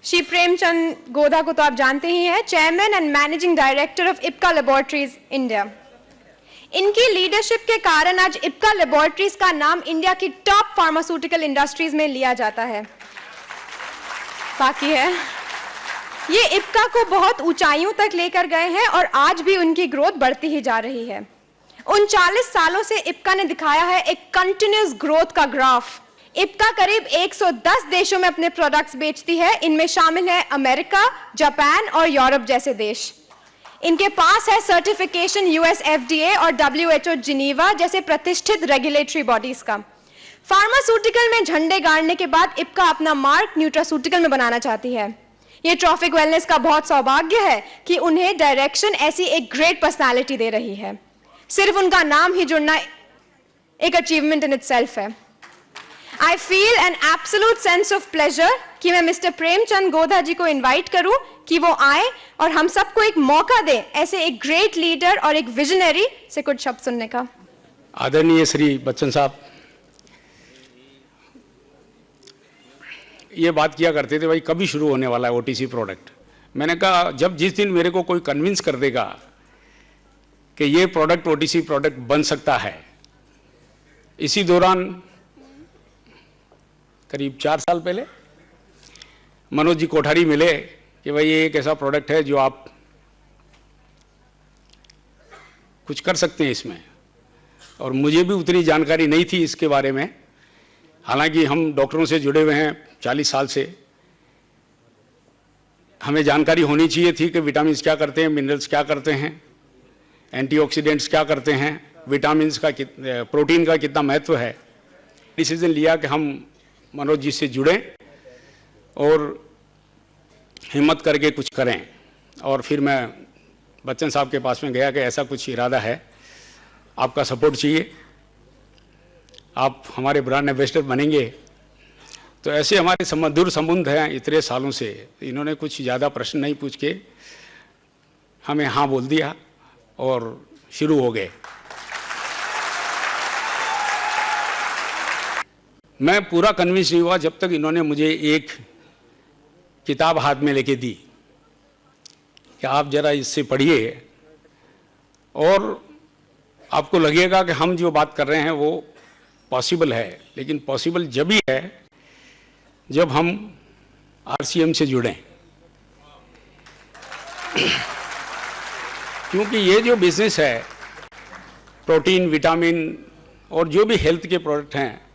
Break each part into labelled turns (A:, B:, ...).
A: श्री प्रेमचंद गोधा को तो आप जानते ही हैं, chairman and managing director of Ipca laboratories India. इनकी लीडरशिप के कारण आज इप्का लेबोरेटरीज का नाम इंडिया की टॉप फार्मास्यूटिकल इंडस्ट्रीज में लिया जाता है। बाकी है, ये इप्का को बहुत ऊंचाइयों तक लेकर गए हैं और आज भी उनकी ग्रोथ बढ़ती ही जा रही है। 39 सालों से इप्का ने दिखाया है एक कंटिन्यूअस ग्रोथ का ग्राफ। इप्का करीब 110 देशों में अपने प्रोडक्ट्स बेचती है। इनमें शामिल है अमेरिका, जापान और यूरोप जैसे देश। इनके पास है सर्टिफिकेशन यूएस एफडीए और डब्ल्यूएचओ जिनीवा जैसे प्रतिष्ठित रेगुलेटरी बॉडीज का। फार्मास्यूटिकल में झंडे गाड़ने के बाद इप्का अपना मार्क न्यूट्रास्यूटिकल में बनाना चाहती है। ये ट्रॉफिक वेलनेस का बहुत सौभाग्य है कि उन्हें डायरेक्शन ऐसी एक ग्रेट पर्सनालिटी दे रही है। सिर्फ उनका नाम ही जुड़ना एक अचीवमेंट इन इटसेल्फ है। I feel an absolute sense of pleasure कि मैं मिस्टर प्रेमचंद गोधा जी को इनवाइट करूं कि वो आए और हम सबको एक मौका दें ऐसे एक ग्रेट लीडर और एक विजनरी से कुछ शब्द सुनने का।
B: आदरणीय श्री बच्चन साहब, ये बात किया करते थे भाई कभी शुरू होने वाला है ओटीसी प्रोडक्ट। मैंने कहा जब जिस दिन मेरे को कोई कन्विंस कर देगा कि ये प्रोडक्ट ओटीसी प्रोडक्ट बन सकता है। इसी दौरान करीब 4 साल पहले मनोज जी कोठारी मिले कि भाई ये एक ऐसा प्रोडक्ट है जो आप कुछ कर सकते हैं इसमें, और मुझे भी उतनी जानकारी नहीं थी इसके बारे में। हालांकि हम डॉक्टरों से जुड़े हुए हैं 40 साल से, हमें जानकारी होनी चाहिए थी कि विटामिन क्या करते हैं, मिनरल्स क्या करते हैं, एंटीऑक्सीडेंट्स क्या करते हैं, विटामिन का प्रोटीन का कितना महत्व है। डिसीजन लिया कि हम मनोज जी से जुड़ें और हिम्मत करके कुछ करें। और फिर मैं बच्चन साहब के पास में गया कि ऐसा कुछ इरादा है, आपका सपोर्ट चाहिए, आप हमारे ब्रांड एम्बेसडर बनेंगे। तो ऐसे हमारे मधुर संबंध हैं इतने सालों से। इन्होंने कुछ ज़्यादा प्रश्न नहीं पूछ के हमें हाँ बोल दिया और शुरू हो गए। मैं पूरा कन्विंस नहीं हुआ जब तक इन्होंने मुझे एक किताब हाथ में लेके दी कि आप जरा इससे पढ़िए और आपको लगेगा कि हम जो बात कर रहे हैं वो पॉसिबल है। लेकिन पॉसिबल जब ही है जब हम आरसीएम से जुड़ें, क्योंकि ये जो बिजनेस है प्रोटीन, विटामिन और जो भी हेल्थ के प्रोडक्ट हैं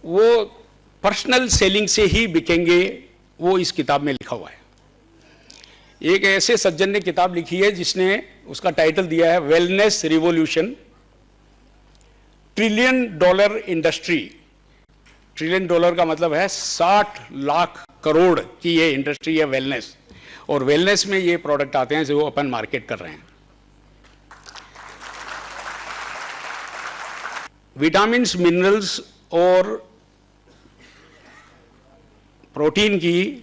B: वो पर्सनल सेलिंग से ही बिकेंगे, वो इस किताब में लिखा हुआ है। एक ऐसे सज्जन ने किताब लिखी है जिसने उसका टाइटल दिया है wellness revolution, $1 trillion industry. $1 trillion का मतलब है 60 लाख करोड़ की ये इंडस्ट्री है वेलनेस, और वेलनेस में ये प्रोडक्ट आते हैं जो अपन मार्केट कर रहे हैं। विटामिन्स, मिनरल्स और प्रोटीन की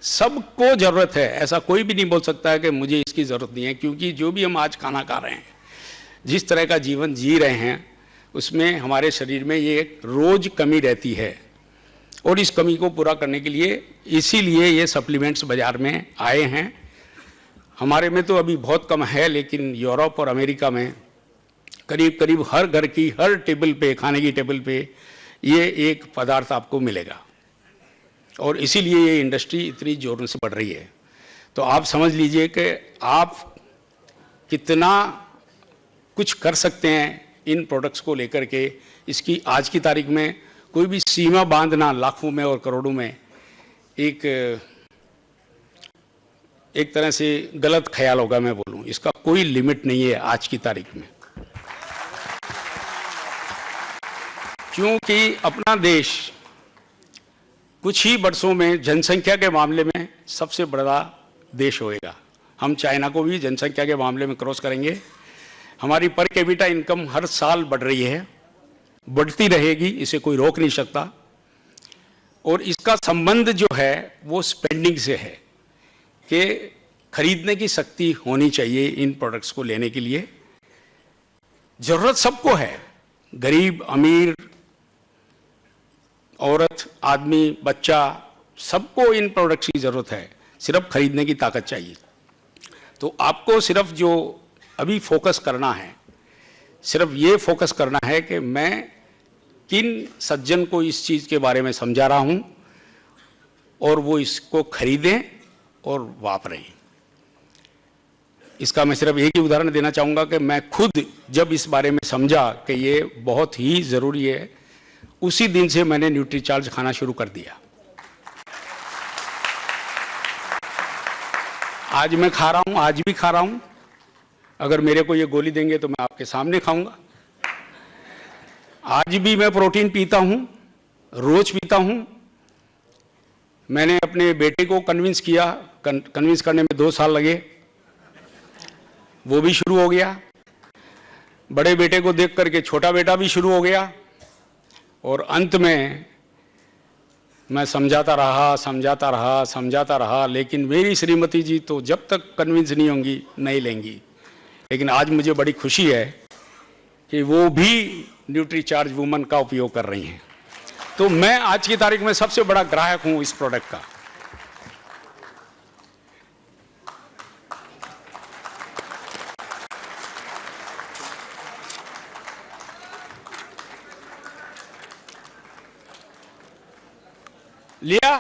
B: सबको जरूरत है। ऐसा कोई भी नहीं बोल सकता है कि मुझे इसकी जरूरत नहीं है, क्योंकि जो भी हम आज खाना खा रहे हैं, जिस तरह का जीवन जी रहे हैं, उसमें हमारे शरीर में ये रोज कमी रहती है। और इस कमी को पूरा करने के लिए इसीलिए ये सप्लीमेंट्स बाजार में आए हैं। हमारे में तो अभी बहुत कम है, लेकिन यूरोप और अमेरिका में करीब करीब हर घर की हर टेबल पे, खाने की टेबल पे ये एक पदार्थ आपको मिलेगा। और इसीलिए ये इंडस्ट्री इतनी जोरों से बढ़ रही है। तो आप समझ लीजिए कि आप कितना कुछ कर सकते हैं इन प्रोडक्ट्स को लेकर के। इसकी आज की तारीख में कोई भी सीमा बांधना लाखों में और करोड़ों में एक तरह से गलत ख्याल होगा, मैं बोलूं। इसका कोई लिमिट नहीं है आज की तारीख में, क्योंकि अपना देश कुछ ही वर्षों में जनसंख्या के मामले में सबसे बड़ा देश होएगा। हम चाइना को भी जनसंख्या के मामले में क्रॉस करेंगे। हमारी पर कैपिटा इनकम हर साल बढ़ रही है, बढ़ती रहेगी, इसे कोई रोक नहीं सकता। और इसका संबंध जो है वो स्पेंडिंग से है कि खरीदने की शक्ति होनी चाहिए इन प्रोडक्ट्स को लेने के लिए। जरूरत सबको है, गरीब, अमीर औरत, आदमी, बच्चा, सबको इन प्रोडक्ट्स की ज़रूरत है, सिर्फ खरीदने की ताकत चाहिए। तो आपको सिर्फ जो अभी फोकस करना है, सिर्फ ये फोकस करना है कि मैं किन सज्जन को इस चीज़ के बारे में समझा रहा हूँ और वो इसको खरीदें और वापरें। इसका मैं सिर्फ एक ही उदाहरण देना चाहूँगा कि मैं खुद जब इस बारे में समझा कि ये बहुत ही ज़रूरी है, उसी दिन से मैंने न्यूट्रीचार्ज खाना शुरू कर दिया। आज मैं खा रहा हूँ, आज भी खा रहा हूँ। अगर मेरे को ये गोली देंगे तो मैं आपके सामने खाऊंगा। आज भी मैं प्रोटीन पीता हूँ, रोज पीता हूँ। मैंने अपने बेटे को कन्विंस किया, कन्विंस करने में 2 साल लगे, वो भी शुरू हो गया। बड़े बेटे को देख करके छोटा बेटा भी शुरू हो गया। और अंत में मैं समझाता रहा, लेकिन मेरी श्रीमती जी तो जब तक कन्विंस नहीं होंगी नहीं लेंगी। लेकिन आज मुझे बड़ी खुशी है कि वो भी न्यूट्रीचार्ज वुमन का उपयोग कर रही हैं। तो मैं आज की तारीख में सबसे बड़ा ग्राहक हूं इस प्रोडक्ट का। लिया?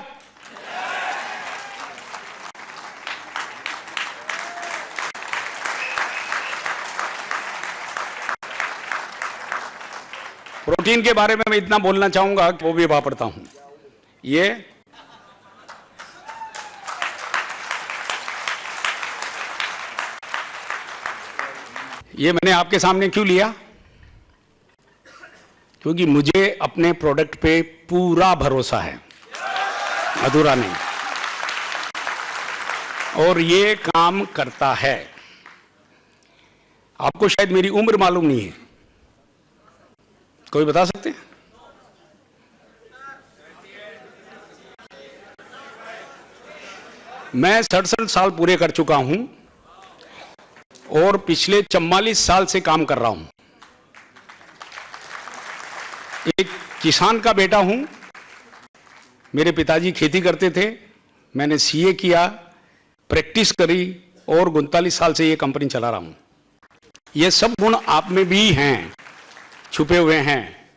B: प्रोटीन के बारे में मैं इतना बोलना चाहूंगा कि वो भी वापरता हूं। ये मैंने आपके सामने क्यों लिया? क्योंकि मुझे अपने प्रोडक्ट पे पूरा भरोसा है, अधूरा नहीं, और ये काम करता है। आपको शायद मेरी उम्र मालूम नहीं है, कोई बता सकते हैं? मैं 67 साल पूरे कर चुका हूं और पिछले 44 साल से काम कर रहा हूं। एक किसान का बेटा हूं। मेरे पिताजी खेती करते थे, मैंने सीए किया, प्रैक्टिस करी और 39 साल से ये कंपनी चला रहा हूं। ये सब गुण आप में भी हैं, छुपे हुए हैं।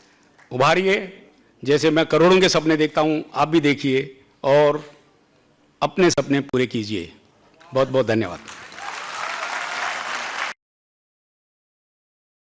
B: उभारिए, जैसे मैं करोड़ों के सपने देखता हूं, आप भी देखिए और अपने सपने पूरे कीजिए। बहुत बहुत धन्यवाद।